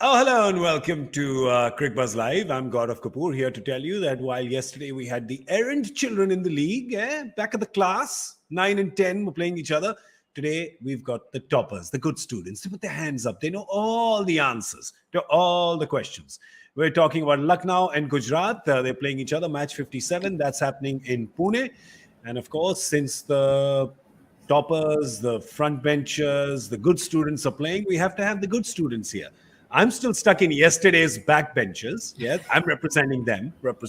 Oh, hello and welcome to Cricbuzz Live. I'm Gaurav Kapur here to tell you that while yesterday we had the errant children in the league, back at the class, 9 and 10 were playing each other. Today we've got the toppers, the good students. They put their hands up. They know all the answers to all the questions. We're talking about Lucknow and Gujarat. They're playing each other, match 57. That's happening in Pune. And of course, since the toppers, the front benchers, the good students are playing, we have to have the good students here. I'm still stuck in yesterday's backbenchers. Yes, I'm representing them. But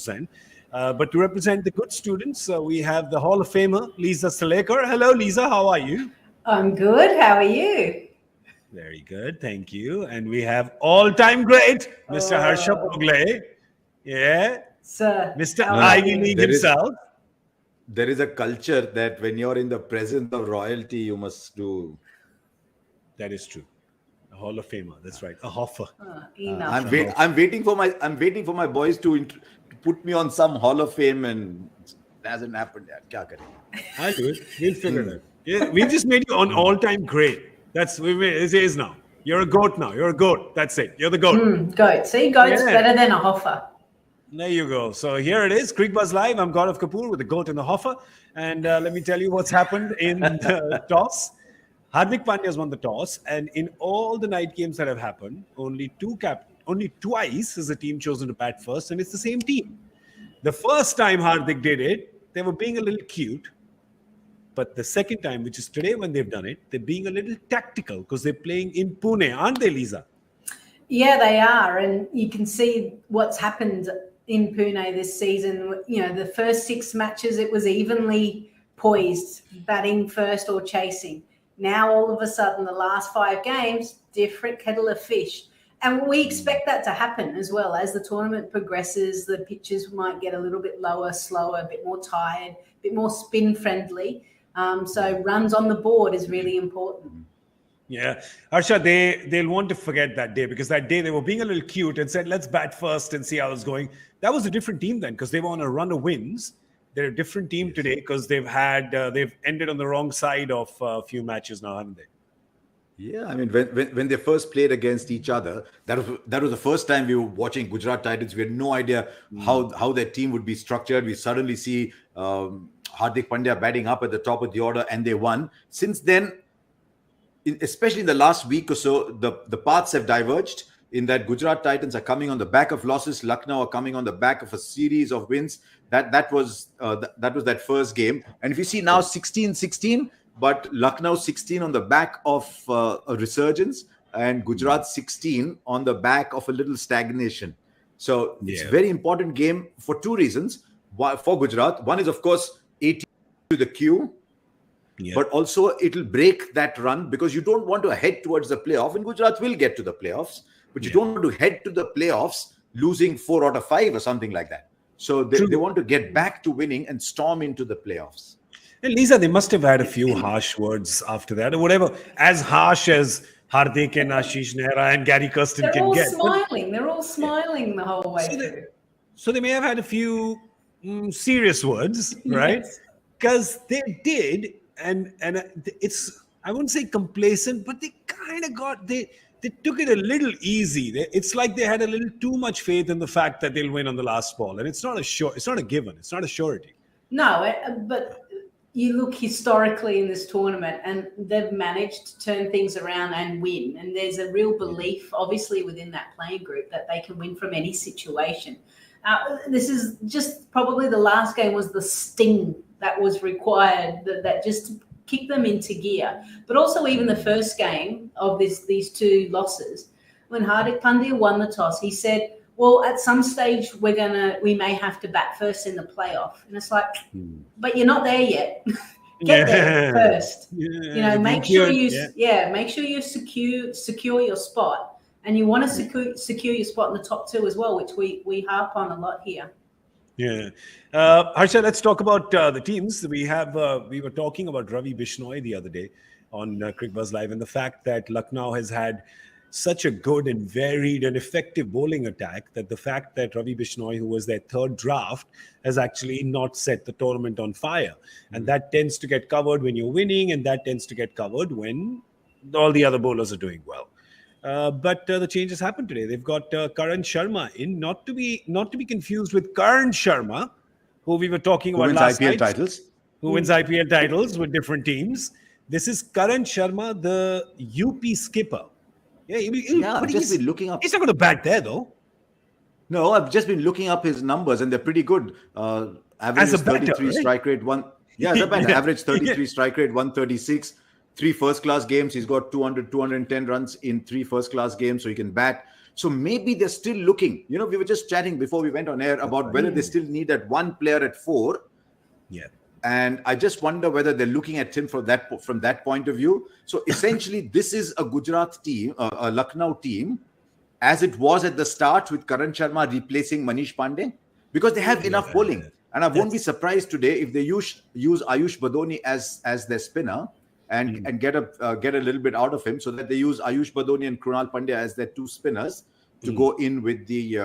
to represent the good students, we have the Hall of Famer, Lisa Sthalekar. Hello, Lisa. How are you? I'm good. How are you? Very good. Thank you. And we have all-time great, Mr. Harsha Bhogle. Yeah. Sir. Mr. Ivy League himself. There is a culture that when you're in the presence of royalty, you must do. That is true. A Hall of Famer. That's right. A Hoffer. I'm waiting for my boys to put me on some Hall of Fame, and it hasn't happened yet. Kya kare? I'll do it. We'll figure it out. Yeah, we just made you an all-time great. It is now. You're a goat now. You're a goat. That's it. You're the goat. Goat. See, goat's better than a Hoffer. There you go. So here it is, Cricbuzz Live. I'm Gaurav Kapur with the goat and the Hoffer. And let me tell you what's happened in the toss. Hardik Pandya has won the toss, and in all the night games that have happened, only twice has the team chosen to bat first, and it's the same team. The first time Hardik did it, they were being a little cute, but the second time, which is today when they've done it, they're being a little tactical because they're playing in Pune, aren't they, Lisa? Yeah, they are, and you can see what's happened in Pune this season. You know, the first 6 matches, it was evenly poised, batting first or chasing. Now, all of a sudden, the last 5 games, different kettle of fish. And we expect that to happen as well. As the tournament progresses, the pitches might get a little bit lower, slower, a bit more tired, a bit more spin-friendly. So runs on the board is really important. Yeah. Harsha, they'll want to forget that day, because that day they were being a little cute and said, let's bat first and see how it's going. That was a different team then, because they were on a run of wins. They're a different team today because they've ended on the wrong side of a few matches now, haven't they? Yeah, I mean, when they first played against each other, that was the first time we were watching Gujarat Titans. We had no idea how their team would be structured. We suddenly see Hardik Pandya batting up at the top of the order, and they won. Since then, especially in the last week or so, the paths have diverged. In that Gujarat Titans are coming on the back of losses. Lucknow are coming on the back of a series of wins. That was that first game. And if you see now 16-16, but Lucknow 16 on the back of a resurgence, and Gujarat 16 on the back of a little stagnation. So it's a very important game for 2 reasons. For Gujarat, one is, of course, 18 to the queue. Yeah. But also it'll break that run, because you don't want to head towards the playoff, and Gujarat will get to the playoffs. But you don't want to head to the playoffs losing 4 out of 5 or something like that. So they want to get back to winning and storm into the playoffs. And Lisa, they must have had a few harsh words after that, or whatever, as harsh as Hardik and Ashish Nehra and Gary Kirsten can get. They're all smiling the whole way through. So they may have had a few serious words, right? Because they did, and it's, I wouldn't say complacent, but they kind of got, they took it a little easy. It's like they had a little too much faith in the fact that they'll win on the last ball. And it's not a given. It's not a surety. No, but you look historically in this tournament, and they've managed to turn things around and win. And there's a real belief, obviously, within that playing group that they can win from any situation. This is just probably the last game was the sting that was required, that just kick them into gear. But also even the first game of these 2 losses, when Hardik Pandya won the toss, he said, well, at some stage we may have to bat first in the playoff. And it's like, but you're not there yet. Get there first. Yeah, make sure you secure your spot. And you want to secure your spot in the top 2 as well, which we harp on a lot here. Yeah. Harsha, let's talk about the teams. We were talking about Ravi Bishnoi the other day on Cricbuzz Live, and the fact that Lucknow has had such a good and varied and effective bowling attack, that the fact that Ravi Bishnoi, who was their 3rd draft, has actually not set the tournament on fire. And that tends to get covered when you're winning, and that tends to get covered when all the other bowlers are doing well. But the changes happened today. They've got Karan Sharma in, not to be confused with Karan Sharma, who we were talking Who about wins last IPL night, titles? who wins IPL titles with different teams. This is Karan Sharma, the UP skipper. Yeah, I've just been looking up. He's not going to bat there, though. No, I've just been looking up his numbers, and they're pretty good. Average As a is 33 batter, right? strike rate, as a batter. Yeah. Average 33 strike rate, 136. 3 first-class games. He's got 210 runs in 3 first-class games, so he can bat. So maybe they're still looking. We were just chatting before we went on air about whether they still need that one player at 4. Yeah. And I just wonder whether they're looking at him from that point of view. So essentially, this is a Gujarat team, a Lucknow team, as it was at the start with Karan Sharma replacing Manish Pandey, because they have enough bowling. And I won't be surprised today if they use Ayush Badoni as their spinner and get a little bit out of him, so that they use Ayush Badoni and Krunal Pandya as their 2 spinners to go in with the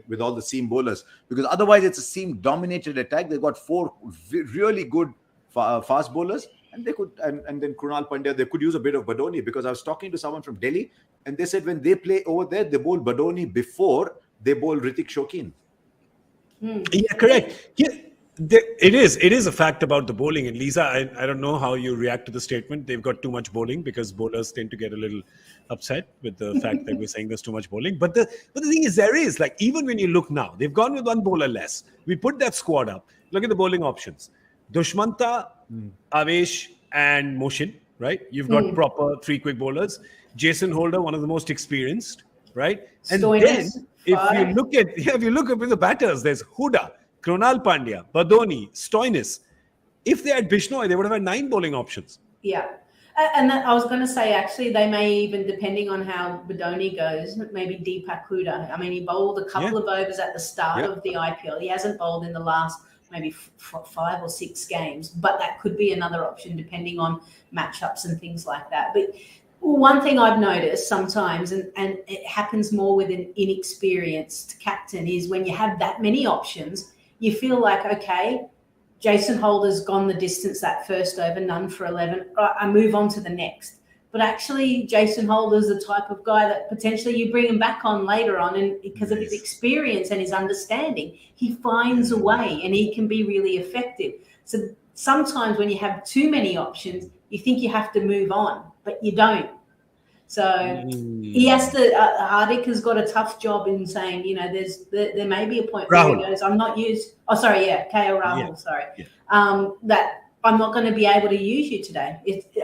with all the seam bowlers, because otherwise it's a seam dominated attack. They've got 4 really good fast bowlers, and they could and then Krunal Pandya, they could use a bit of Badoni, because I was talking to someone from Delhi and they said when they play over there, they bowl Badoni before they bowl Ritik Shokeen. Yeah, correct. Yeah, it is a fact about the bowling. And Lisa, I don't know how you react to the statement. They've got too much bowling, because bowlers tend to get a little upset with the fact that we're saying there's too much bowling. But the thing is, there is, like, even when you look now, they've gone with 1 bowler less. We put that squad up. Look at the bowling options: Dushmanta, Avesh, and Moshin. Right? You've got proper 3 quick bowlers. Jason Holder, one of the most experienced. Right? And Stoinis, then if you look at the batters, there's Huda, Krunal Pandya, Badoni, Stoinis. If they had Bishnoi, they would have had 9 bowling options. Yeah. And I was going to say, actually, they may even, depending on how Badoni goes, maybe Deepak Huda. I mean, he bowled a couple of overs at the start of the IPL. He hasn't bowled in the last maybe 5 or 6 games, but that could be another option depending on matchups and things like that. But one thing I've noticed sometimes, and it happens more with an inexperienced captain, is when you have that many options, you feel like, okay, Jason Holder's gone the distance that first over, none for 11. Right, I move on to the next. But actually, Jason Holder's the type of guy that potentially you bring him back on later on, and because of his experience and his understanding, he finds a way and he can be really effective. So sometimes when you have too many options, you think you have to move on, but you don't. So he has to. Hardik has got a tough job in saying, there may be a point where he goes, I'm not used. Oh, sorry, KO Rahul. Sorry, that I'm not going to be able to use you today.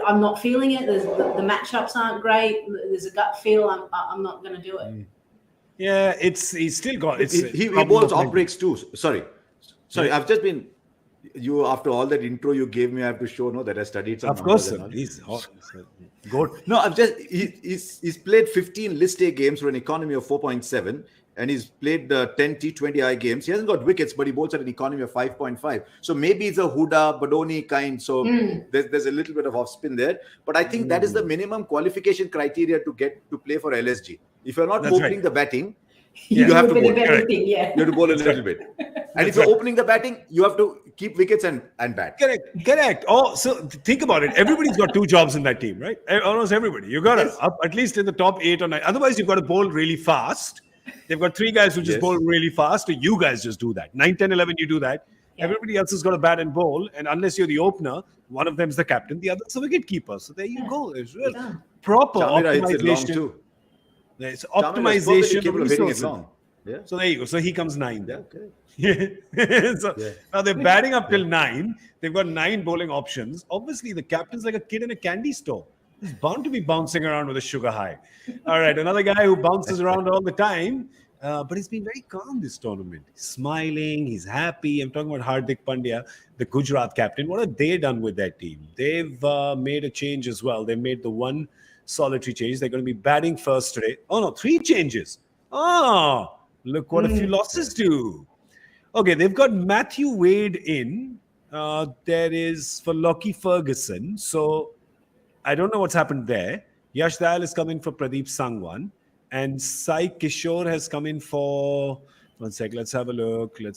I'm not feeling it. The matchups aren't great. There's a gut feel. I'm not going to do it. Yeah, he's still got. He bowls off breaks too. Sorry. I've just been. After all that intro you gave me, I have to show that I studied some. Of course, sir. He's hot. Good. No, he's played 15 List A games for an economy of 4.7, and he's played 10 T20I games. He hasn't got wickets, but he bowls at an economy of 5.5. So maybe it's a Huda, Badoni kind. So there's a little bit of off spin there. But I think that is the minimum qualification criteria to get to play for LSG. If you're not opening the batting, you have to bowl. You have to bowl a little bit. And if you're opening the batting, you have to keep wickets and bat. Correct. Oh, so think about it. Everybody's got 2 jobs in that team, right? Almost everybody. You got to up at least in the top 8 or 9. Otherwise, you've got to bowl really fast. They've got 3 guys who just bowl really fast. Or you guys just do that. 9, 10, 11, you do that. Yeah. Everybody else has got to bat and bowl. And unless you're the opener, one of them's the captain, the other's the wicket keeper. So there you go. It's real proper optimization. It's optimization of resources. Yeah. So there you go. So he comes 9. Yeah, okay. Now they're batting up till 9. They've got 9 bowling options. Obviously, the captain's like a kid in a candy store. He's bound to be bouncing around with a sugar high. All right, another guy who bounces around all the time, but he's been very calm this tournament. He's smiling, he's happy. I'm talking about Hardik Pandya, the Gujarat captain. What have they done with their team? They've made a change as well. They made the one solitary change. They're going to be batting first today. Oh no, 3 changes. Oh, look what a few losses do. Okay, they've got Matthew Wade in. There is for Lockie Ferguson. So I don't know what's happened there. Yash Dayal is coming for Pradeep Sangwan. And Sai Kishore has come in for... One sec, let's have a look. One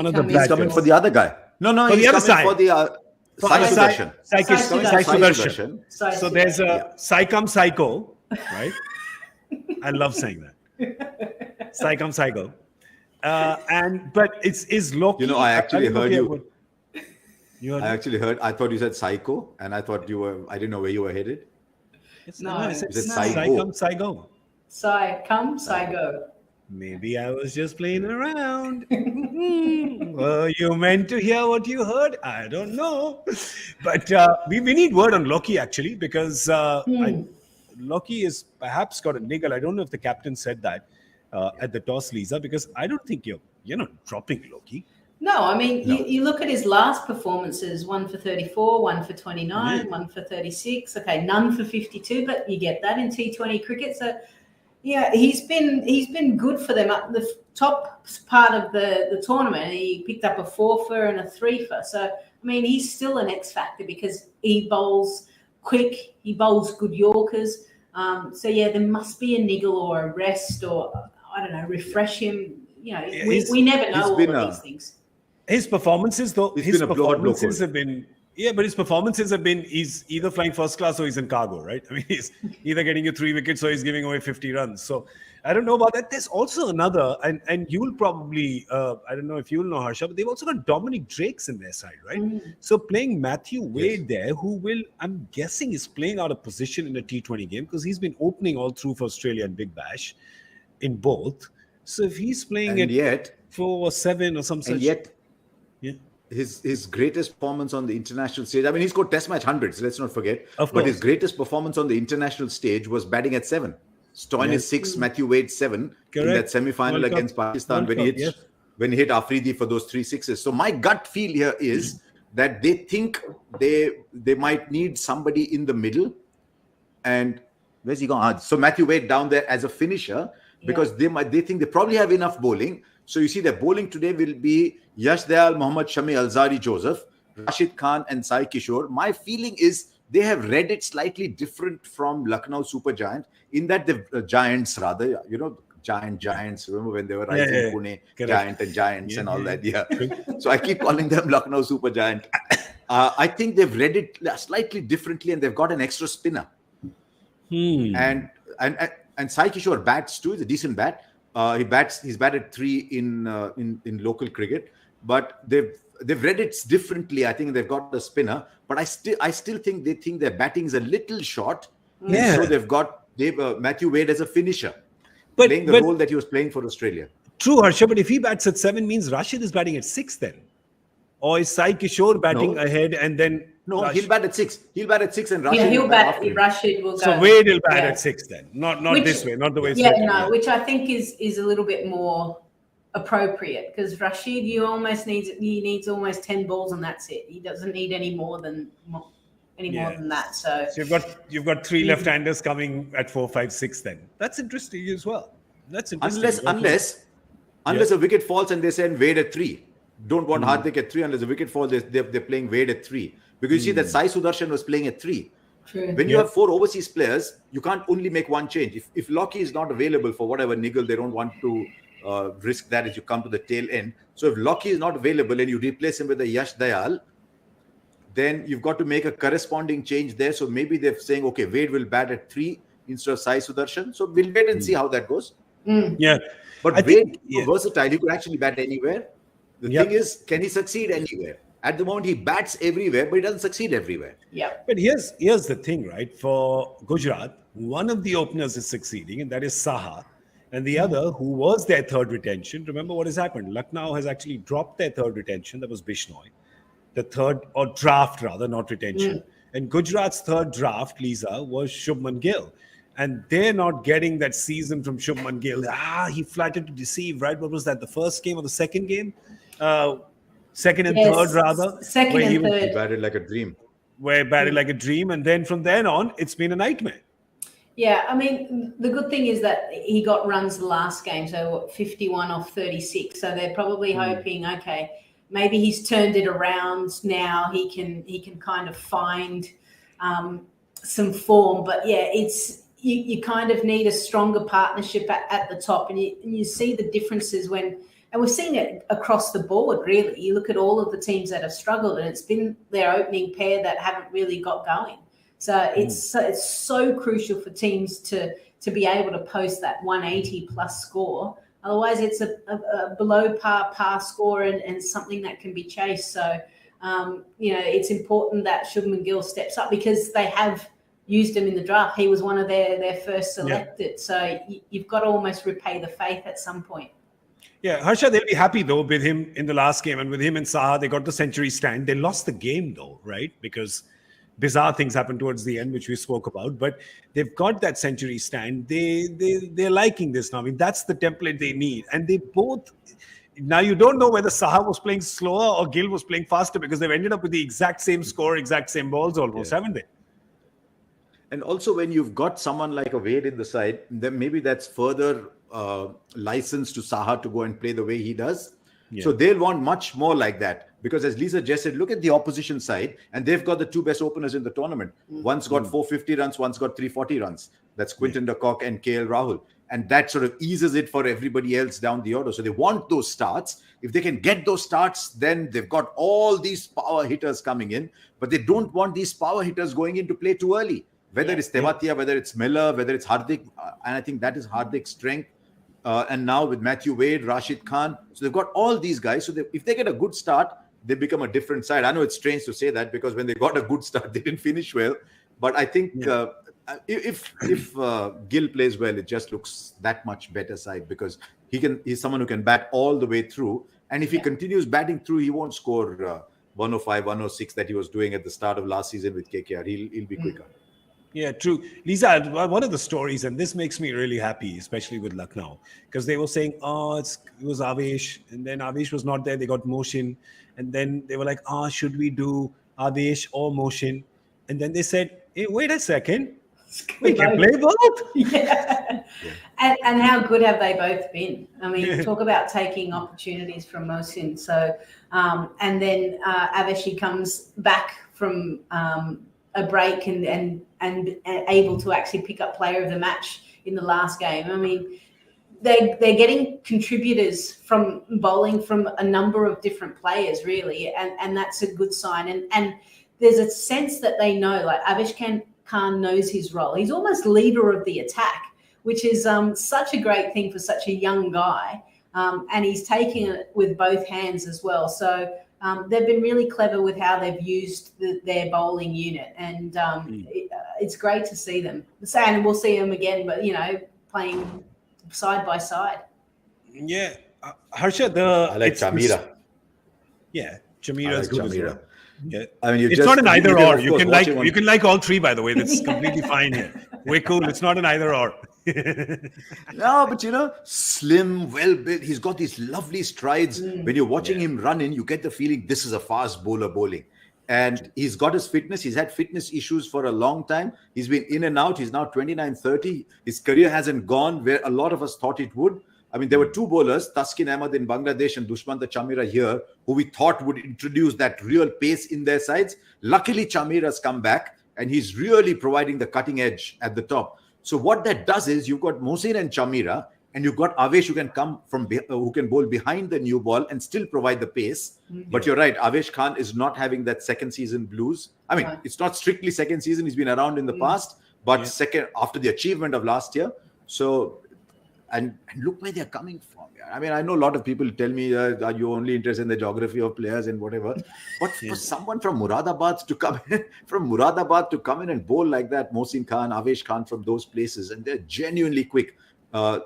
of the He's coming for the other guy. No, for he's the other coming side. for the... Sai Sudarshan. Sai Sudarshan. So there's a Sai Kam Psycho, right? I love saying that. Sai Kam Psycho. But is Loki. You know, I actually heard you. Heard I actually heard. I thought you said psycho, and I thought you were. I didn't know where you were headed. I said Sai Kam Psycho. Sai come, Sai go. Maybe I was just playing around. Well, you meant to hear what you heard? I don't know. But we need word on Loki, actually, because Loki is perhaps got a niggle. I don't know if the captain said that at the toss, Lisa, because I don't think you're not dropping Loki. No, I mean, you look at his last performances, 1 for 34, 1 for 29, 1 for 36. Okay, none for 52, but you get that in T20 cricket. So, yeah, he's been good for them. At the top part of the tournament, he picked up a 4-fer and a 3-fer. So, I mean, he's still an X factor because he bowls quick, he bowls good Yorkers. So, yeah, there must be a niggle or a rest or, I don't know, refresh him. You know, we never know all of these things. His performances, though, have been, but his performances have been, he's either flying first class or he's in cargo, right? I mean, he's either getting you 3 wickets or he's giving away 50 runs. So I don't know about that. There's also another, and you'll probably, I don't know if you'll know, Harsha, but they've also got Dominic Drakes in their side, right? So playing Matthew Wade there, who will, I'm guessing, is playing out of position in a T20 game because he's been opening all through for Australia and Big Bash in both. So if he's playing at 4 or 7 or some such. And yet, his greatest performance on the international stage, I mean, he scored test match hundreds, let's not forget. But his greatest performance on the international stage was batting at 7. Stoinis 6, Matthew Wade 7 in that semi-final against Pakistan when he hit Afridi for those 3 sixes. So my gut feel here is that they think they might need somebody in the middle. And where's he gone? So Matthew Wade down there as a finisher because they think they probably have enough bowling. So you see their bowling today will be Yash Dayal, Mohammad Shami, Alzari Joseph, Rashid Khan and Sai Kishore. My feeling is they have read it slightly different from Lucknow Super Giant in that the Giants rather, you know, Giants. Remember when they were rising Pune, Giant and Giants and all that. Yeah. So I keep calling them Lucknow Super Giant. I think they've read it slightly differently and they've got an extra spinner. And Sai Kishore bats too. He's a decent bat. He's batted 3 in local cricket, but they've read it differently. I think they've got the spinner, but I still think they think their batting is a little short. Yeah. So they've Matthew Wade as a finisher, playing the role that he was playing for Australia. True, Harsha, but if he bats at 7 means Rashid is batting at 6 then. Or is Sai Kishore batting ahead and then... No, he'll bat at 6. He'll bat at 6 and Rashid he'll bat Rashid will go. So Wade will bat at 6 then. Not this way, not the way it's which I think is a little bit more appropriate because Rashid needs almost 10 balls and that's it. He doesn't need any more than that. So you've got 3 left-handers coming at 4, 5, 6 then. That's interesting as well. That's interesting. Unless a wicket falls and they send Wade at 3. Don't want Hardik at 3 unless a wicket falls. They're playing Wade at 3. Because you see that Sai Sudarshan was playing at 3. True. When you have 4 overseas players, you can't only make one change. If Lockie is not available for whatever niggle, they don't want to risk that as you come to the tail end. So if Lockie is not available and you replace him with a Yash Dayal, then you've got to make a corresponding change there. So maybe they're saying, okay, Wade will bat at 3 instead of Sai Sudarshan. So we'll wait and see how that goes. Yeah. But Wade is versatile. He could actually bat anywhere. The thing is, can he succeed anywhere? At the moment, he bats everywhere, but he doesn't succeed everywhere. Yeah. But here's the thing, right? For Gujarat, one of the openers is succeeding, and that is Saha. And the other, who was their third retention, remember what has happened? Lucknow has actually dropped their third retention. That was Bishnoi. The third, or draft rather, not retention. And Gujarat's third draft, Lisa, was Shubman Gill. And they're not getting that season from Shubman Gill. He flattered to deceive, right? What was that? The first game or the second game? Second and third, rather. Second and third. He batted like a dream. Where batted like a dream. And then from then on, it's been a nightmare. Yeah, I mean, the good thing is that he got runs the last game. So 51 off 36. So they're probably hoping, okay, maybe he's turned it around now. He can kind of find some form. But yeah, it's you kind of need a stronger partnership at the top. And you see the differences when And we've seen it across the board, really. You look at all of the teams that have struggled, and it's been their opening pair that haven't really got going. So it's so crucial for teams to be able to post that 180 plus score. Otherwise, it's a below par score and something that can be chased. So, it's important that Shubman Gill steps up because they have used him in the draft. He was one of their first selected. So you've got to almost repay the faith at some point. Yeah, Harsha, they'll be happy though with him in the last game, and with him and Saha, they got the century stand. They lost the game though, right? Because bizarre things happened towards the end, which we spoke about. But they've got that century stand. They're liking this now. I mean, that's the template they need, and they both. Now you don't know whether Saha was playing slower or Gill was playing faster because they've ended up with the exact same score, exact same balls almost, haven't they? And also, when you've got someone like a Wade in the side, then maybe that's further license to Saha to go and play the way he does. Yeah. So they'll want much more like that. Because as Lisa just said, look at the opposition side, and they've got the two best openers in the tournament. One's got 450 runs, one's got 340 runs. That's Quinton de Kock and KL Rahul. And that sort of eases it for everybody else down the order. So they want those starts. If they can get those starts, then they've got all these power hitters coming in. But they don't want these power hitters going into play too early. Whether it's Tewatia, whether it's Miller, whether it's Hardik. And I think that is Hardik's strength. And now with Matthew Wade, Rashid Khan. So they've got all ththese guys. So if they get a good start, they become a different side. I know it's strange to say that because when they got a good start, they didn't finish well. But I think if Gill plays well, it just looks that much better side because he's someone who can bat all the way through. And if he continues batting through, he won't score 105, 106 that he was doing at the start of last season with KKR. He'll be quicker. Yeah, true. Lisa, one of the stories, and this makes me really happy, especially with Lucknow, because they were saying, it was Avesh, and then Avesh was not there. They got motion, and then they were like, should we do Avesh or motion? And then they said, hey, wait a second, we can play both. Yeah. And how good have they both been? I mean, talk about taking opportunities from Mohsin. So, and then Avesh comes back from a break and able to actually pick up player of the match in the last game. I mean, they're getting contributors from bowling from a number of different players, really, and that's a good sign. And there's a sense that they know, like Avesh Khan knows his role. He's almost leader of the attack, which is such a great thing for such a young guy. And he's taking it with both hands as well. So they've been really clever with how they've used their bowling unit, and it's great to see them. And we'll see them again, but playing side by side. Yeah, Harsha, I like Chamira. Yeah, Chamira is good as well. Yeah, I mean, it's not an either or. You can like all three, by the way. That's completely fine here. We're cool. It's not an either or. No, but slim, well built. He's got these lovely strides. When you're watching him run in, you get the feeling this is a fast bowler bowling. And he's got his fitness. He's had fitness issues for a long time. He's been in and out. He's now 29, 30. His career hasn't gone where a lot of us thought it would. I mean, there were two bowlers, Taskin Ahmed in Bangladesh and Dushmanta Chamira here, who we thought would introduce that real pace in their sides. Luckily, Chamira's come back, and he's really providing the cutting edge at the top. So what that does is you've got Mohsin and Chamira, and you've got Avesh who can come from who can bowl behind the new ball and still provide the pace. But you're right, Avesh Khan is not having that second season blues. I mean, it's not strictly second season. He's been around in the past, but second after the achievement of last year. So. And look where they're coming from. I mean, I know a lot of people tell me, are you only interested in the geography of players and whatever? But for someone from Moradabad to come in and bowl like that, Mohsin Khan, Avesh Khan from those places, and they're genuinely quick. A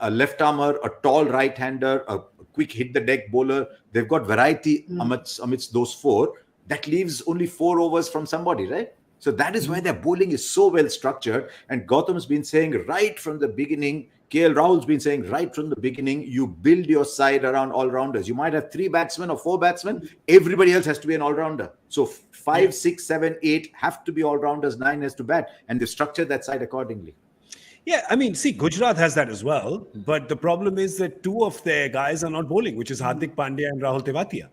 left armer, a tall right-hander, a quick hit-the-deck bowler. They've got variety amidst those four. That leaves only 4 overs from somebody, right? So that is why their bowling is so well structured. And Gautam's been saying right from the beginning, KL Rahul's been saying right from the beginning, you build your side around all-rounders. You might have 3 batsmen or 4 batsmen. Everybody else has to be an all-rounder. So 5, 6, 7, 8 have to be all-rounders. 9 has to bat. And they structured that side accordingly. Yeah, I mean, see, Gujarat has that as well. But the problem is that 2 of their guys are not bowling, which is Hardik Pandya and Rahul Tewatia.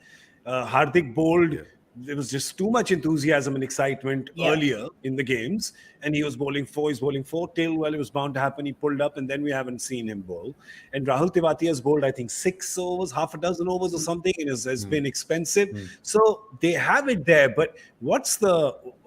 Hardik bowled there was just too much enthusiasm and excitement earlier in the games, and he was bowling four till, well, it was bound to happen. He pulled up, and then we haven't seen him bowl. And Rahul Tewatia has bowled, I think, 6 overs, half a dozen overs or something, and has been expensive. So they have it there. But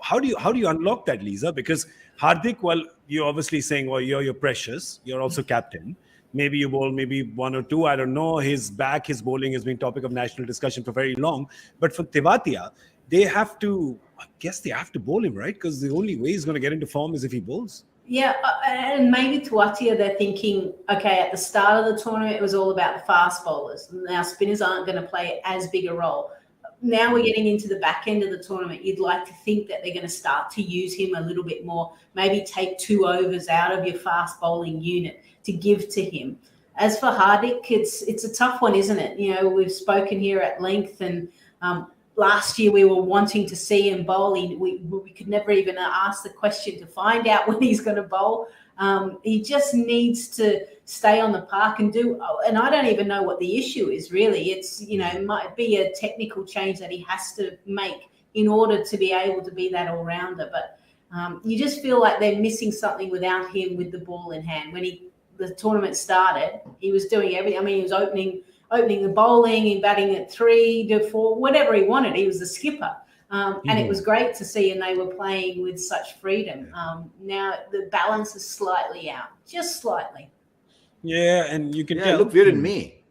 how do you unlock that, Lisa? Because Hardik, well, you're obviously saying, well, you're precious. You're also captain. Maybe you bowl maybe 1 or 2. I don't know. His bowling has been topic of national discussion for very long. But for Tewatia, I guess they have to bowl him, right? Because the only way he's going to get into form is if he bowls. Yeah, and maybe Tewatia, they're thinking, okay, at the start of the tournament, it was all about the fast bowlers. Now spinners aren't going to play as big a role. Now we're getting into the back end of the tournament. You'd like to think that they're going to start to use him a little bit more, maybe take 2 overs out of your fast bowling unit to give to him. As for Hardik, it's a tough one, isn't it? You know, we've spoken here at length, and last year we were wanting to see him bowl. We could never even ask the question to find out when he's going to bowl. He just needs to stay on the park and I don't even know what the issue is really. It's, it might be a technical change that he has to make in order to be able to be that all-rounder. But you just feel like they're missing something without him with the ball in hand. When the tournament started, he was doing everything. I mean, he was opening the bowling and batting at 3 to 4, whatever he wanted. He was the skipper. And it was great to see, and they were playing with such freedom. Now the balance is slightly out, just slightly. Yeah, and you can tell. Look, we're in May.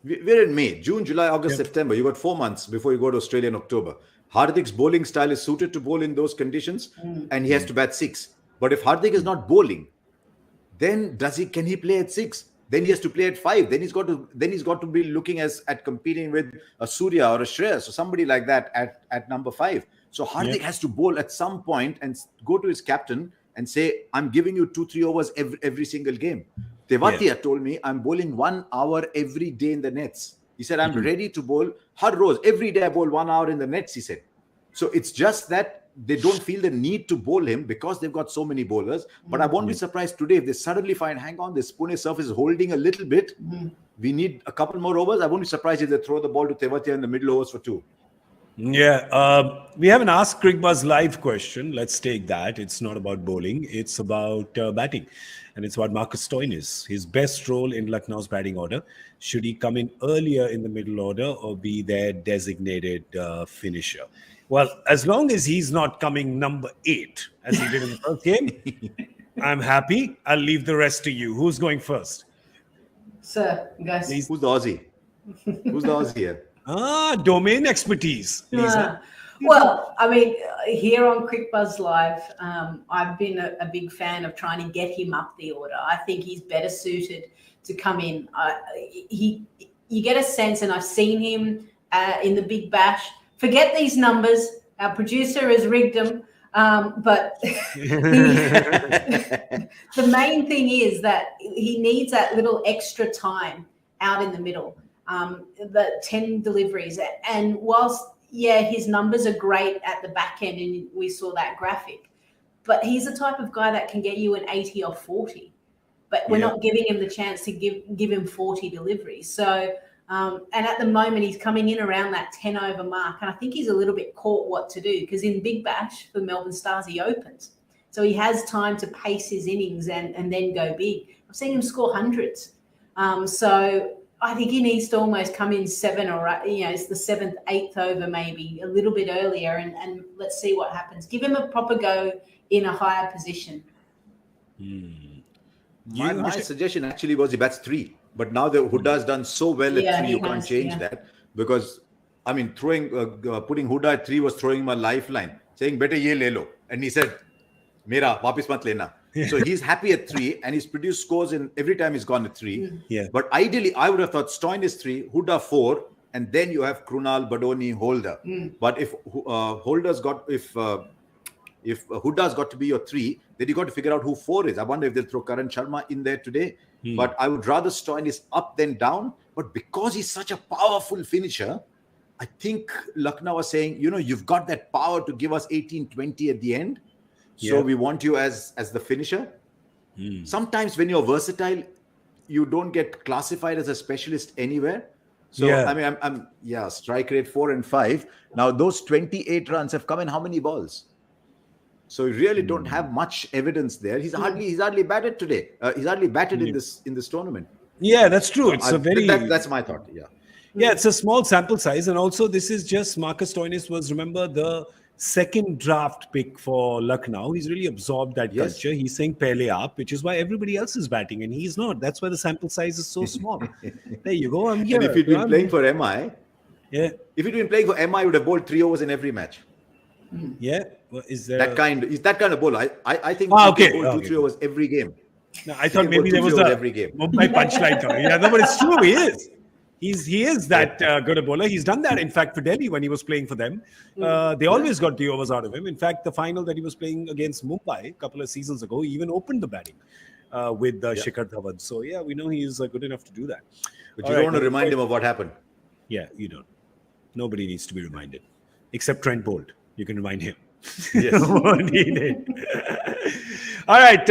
We're in May. June, July, August, September. You got 4 months before you go to Australia in October. Hardik's bowling style is suited to bowl in those conditions, and he has to bat 6. But if Hardik is not bowling, then can he play at 6? Then he has to play at 5. Then he's got to be looking at competing with a Surya or a Shreyas or somebody like that at number 5. So Hardik has to bowl at some point and go to his captain and say, I'm giving you 2-3 overs every single game. Tewatia told me, I'm bowling 1 hour every day in the nets. He said, I'm ready to bowl Har Roz. Every day I bowl 1 hour in the nets, he said. So it's just that they don't feel the need to bowl him because they've got so many bowlers. But I won't be surprised today if they suddenly find, hang on, this Pune surface is holding a little bit. We need a couple more overs. I won't be surprised if they throw the ball to Tewatia in the middle overs for 2. Yeah, we have an Ask Cricbuzz live question. Let's take that. It's not about bowling. It's about batting. And it's about Marcus Stoinis. His best role in Lucknow's batting order. Should he come in earlier in the middle order or be their designated finisher? Well, as long as he's not coming number 8, as he did in the first game, I'm happy. I'll leave the rest to you. Who's going first? Sir, guys. Who's the Aussie? Who's the Aussie here? Domain expertise, Lisa. Well, I mean, here on Cricbuzz Live, I've been a big fan of trying to get him up the order. I think he's better suited to come in. You get a sense, and I've seen him in the Big Bash. Forget these numbers. Our producer has rigged them. But the main thing is that he needs that little extra time out in the middle, the 10 deliveries. And whilst, his numbers are great at the back end, and we saw that graphic, but he's the type of guy that can get you an 80 or 40. But we're not giving him the chance to give him 40 deliveries. So, and at the moment, he's coming in around that 10 over mark. And I think he's a little bit caught what to do, because in Big Bash for Melbourne Stars, he opens. So he has time to pace his innings and then go big. I've seen him score hundreds. So I think he needs to almost come in 7 or, it's the 7th, 8th over maybe, a little bit earlier. And let's see what happens. Give him a proper go in a higher position. My suggestion actually was he bats 3. But now the Huda has done so well at 3, you can't change that. Because, I mean, putting Huda at 3 was throwing him a lifeline, saying, better ye le lo. And he said, Mera, wapis mat lena. So he's happy at 3, and he's produced scores in every time he's gone at 3. Yeah. But ideally, I would have thought Stoin is 3, Huda 4, and then you have Krunal, Badoni, Holder. But if if Huda's got to be your 3, then you got to figure out who 4 is. I wonder if they'll throw Karan Sharma in there today. But I would rather Stoin is up than down. But because he's such a powerful finisher, I think Lucknow was saying, you've got that power to give us 18-20 at the end. So we want you as the finisher. Sometimes when you're versatile, you don't get classified as a specialist anywhere. So Yeah. I mean, strike rate 4 and 5. Now those 28 runs have come in how many balls? So we really don't have much evidence there. He's hardly batted today. He's hardly batted in this tournament. Yeah, that's true. So It's a very that's my thought. Yeah. Yeah, it's a small sample size, and also this is just Marcus Stoinis was, remember, the second draft pick for Lucknow. He's really absorbed that Yes. culture. He's saying "Pehle aap," which is why everybody else is batting and he's not. That's why the sample size is so small. There you go. I'm here. And if he'd been playing for MI, yeah, if he'd been playing for MI, he would have bowled 3 overs in every match. yeah. Well, is there He's that kind of bowler. I think Ah, he okay, can bowl okay. 2-3 overs every game. No, I thought can maybe bowl there was 2-0 a every game. Mumbai punchline. Yeah, no, but it's true. He is. He is that good a bowler. He's done that, in fact, for Delhi when he was playing for them. They always got the overs out of him. In fact, the final that he was playing against Mumbai a couple of seasons ago, he even opened the batting with Shikhar Dhawan. So, yeah, we know he is good enough to do that. But All you right, don't want to now, remind him of what happened. Yeah, you don't. Nobody needs to be reminded. Except Trent Bolt. You can remind him. Yes. Won't need it. All right.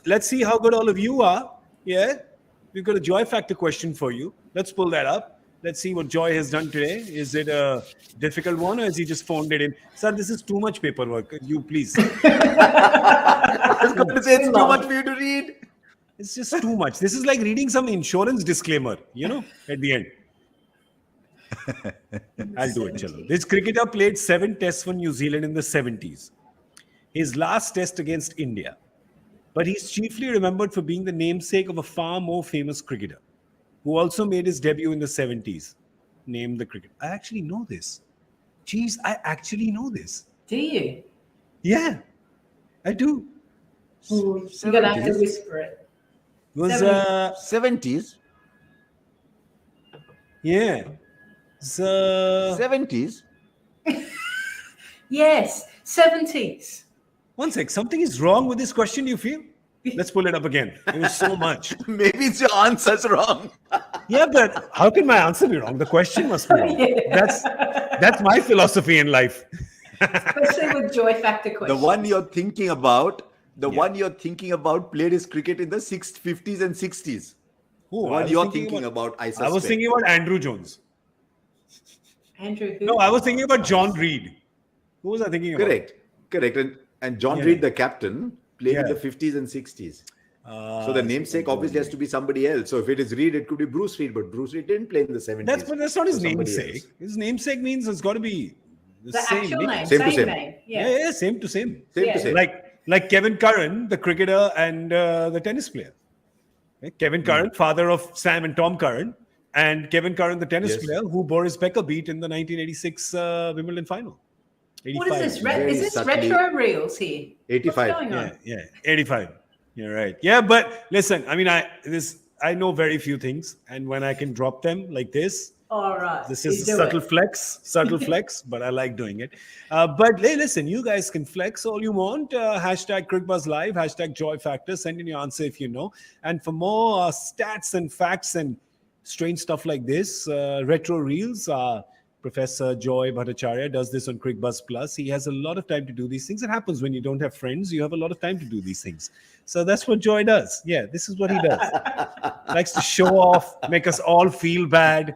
Let's see how good all of you are. Yeah. We've got a joy factor question for you. Let's pull that up. Let's see what Joy has done today. Is it a difficult one or has he just phoned it in? Sir, this is too much paperwork. You please. I was going to say it's too much for you to read. It's just too much. This is like reading some insurance disclaimer, at the end. I'll do it, chalo. This cricketer played 7 tests for New Zealand in the 70s. His last test against India. But he's chiefly remembered for being the namesake of a far more famous cricketer who also made his debut in the 70s. Name the cricketer. I actually know this. Jeez, I actually know this. Do you? Yeah, I do. You're going to have to whisper it. It was, 70s? yeah. So, 70s? Yes, 70s. one sec, something is wrong with this question, you feel? Let's pull it up again. It was so much. Maybe it's your answer's wrong. Yeah, but how can my answer be wrong? The question must be wrong. Yeah. That's my philosophy in life. Especially with joy factor questions. The one you're thinking about, played his cricket in the 50s and 60s. Oh, The one you're thinking about, I suspect. I was thinking about Andrew Jones. Andrew, who? No, I was thinking about John Reed. Who was I thinking about? Correct. And John Yeah. Reed, the captain, played in Yeah. the 50s and 60s. So the namesake obviously has to be somebody else. So if it is Reed, it could be Bruce Reed, but Bruce Reed didn't play in the 70s. But that's not his So somebody namesake. else. His namesake means it's got to be the the same. actual name, Same to same. name. Yeah, Yeah. yeah, same to same. Same Yeah. to same. Like Kevin Curran, the cricketer and the tennis player. Okay? Kevin Curran, father of Sam and Tom Curran, and Kevin Curran, the tennis Yes. player who bore his pecker beat in the 1986 Wimbledon final. What is 85. this? Very Is this subtly- retro reels here? 85. What's going on? Yeah, 85. You're right. Yeah, but listen, I mean, I know very few things, and when I can drop them like this, All right. this you is a do subtle it. flex, but I like doing it. But hey, listen, you guys can flex all you want. Hashtag Cricbuzz Live, hashtag Joy Factor. Send in your answer if you know. And for more stats and facts and strange stuff like this, retro reels, Professor Joy Bhattacharya does this on Cricbuzz Plus. He has a lot of time to do these things. It happens when you don't have friends. You have a lot of time to do these things. So that's what Joy does. Yeah, this is what he does. Likes to show off, make us all feel bad.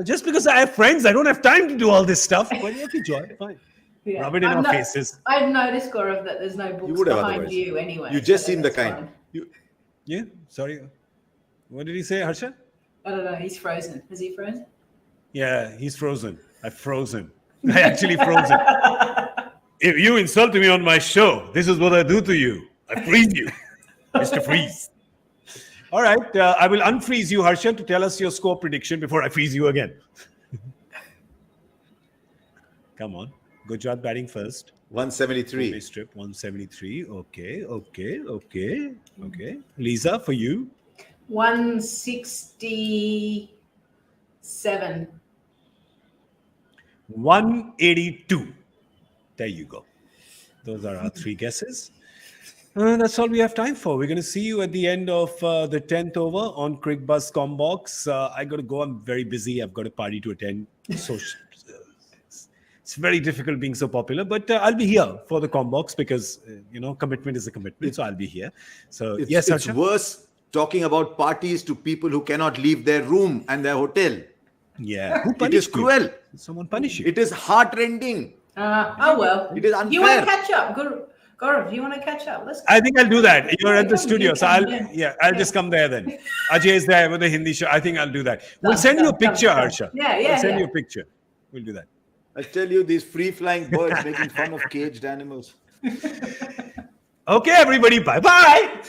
Just because I have friends, I don't have time to do all this stuff. But okay, Joy, fine. Yeah. Rub it in I'm our not- faces. I've noticed, Gaurav, that there's no books would have behind otherwise. you anyway. You just so seem the that's kind. fine. Yeah, sorry. What did he say, Harsha? I don't know. He's frozen. Is he frozen? Yeah, he's frozen. I've frozen. I actually frozen. If you insult me on my show, this is what I do to you. I freeze you, Mr. Freeze. All right, I will unfreeze you, Harsha, to tell us your score prediction before I freeze you again. Come on. Gujarat batting first. 173. Strip 173. Okay. Lisa, for you. 167. 182. There you go. Those are our 3 guesses. That's all we have time for. We're going to see you at the end of the 10th over on Cricbuzz Combox. I got to go. I'm very busy. I've got a party to attend. So it's very difficult being so popular. But I'll be here for the Combox because, commitment is a commitment. So I'll be here. So, yes, It's Harsha? worse talking about parties to people who cannot leave their room and their hotel. Yeah. Who It is punished you? cruel. Someone punish you. It is heart-rending. Oh well. It is You want to unfair. catch up? Gaurav, you want to catch up? Let's. I think I'll do that. You're at the Come, studio, you so come, I'll just come there then. Ajay is there with the Hindi show. I think I'll do that. We'll send you a picture, Harsha. Yeah, We'll send yeah. you a picture. We'll do that. I tell you, these free-flying birds making fun of caged animals. Okay, everybody. Bye-bye.